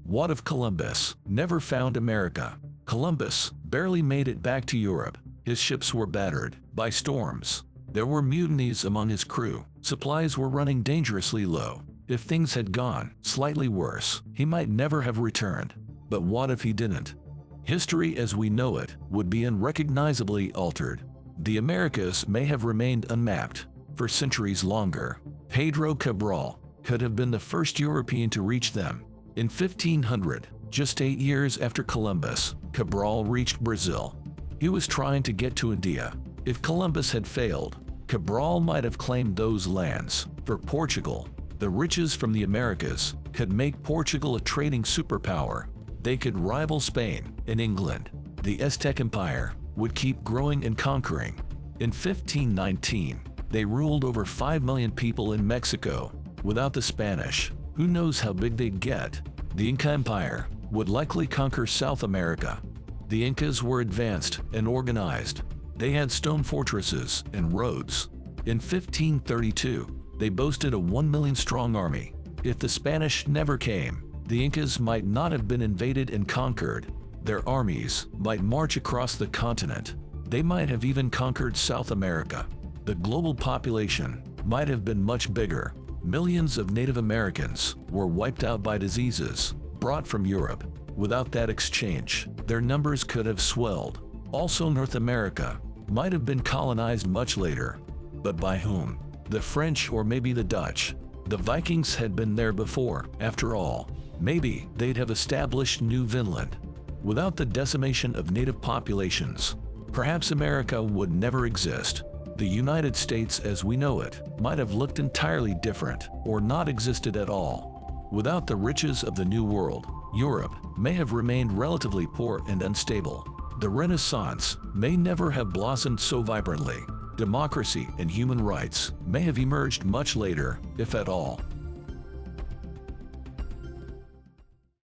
What if Columbus never found America? Columbus barely made it back to Europe. His ships were battered by storms. There were mutinies among his crew. Supplies were running dangerously low. If things had gone slightly worse, he might never have returned. But what if he didn't? History as we know it would be unrecognizably altered. The Americas may have remained unmapped for centuries longer. Pedro Cabral could have been the first European to reach them. In 1500, just 8 years after Columbus, Cabral reached Brazil. He was trying to get to India. If Columbus had failed, Cabral might have claimed those lands for Portugal. The riches from the Americas could make Portugal a trading superpower. They could rival Spain and England. The Aztec Empire would keep growing and conquering. In 1519, they ruled over 5 million people in Mexico. Without the Spanish, who knows how big they'd get? The Inca Empire would likely conquer South America. The Incas were advanced and organized. They had stone fortresses and roads. In 1532, they boasted a 1 million strong army. If the Spanish never came, the Incas might not have been invaded and conquered. Their armies might march across the continent. They might have even conquered South America. The global population might have been much bigger. Millions of Native Americans were wiped out by diseases brought from Europe. Without that exchange, their numbers could have swelled. Also, North America might have been colonized much later. But by whom? The French or maybe the Dutch? The Vikings had been there before, after all. Maybe they'd have established New Vinland. Without the decimation of native populations, perhaps America would never exist. The United States as we know it might have looked entirely different or not existed at all. Without the riches of the New World, Europe may have remained relatively poor and unstable. The Renaissance may never have blossomed so vibrantly. Democracy and human rights may have emerged much later, if at all.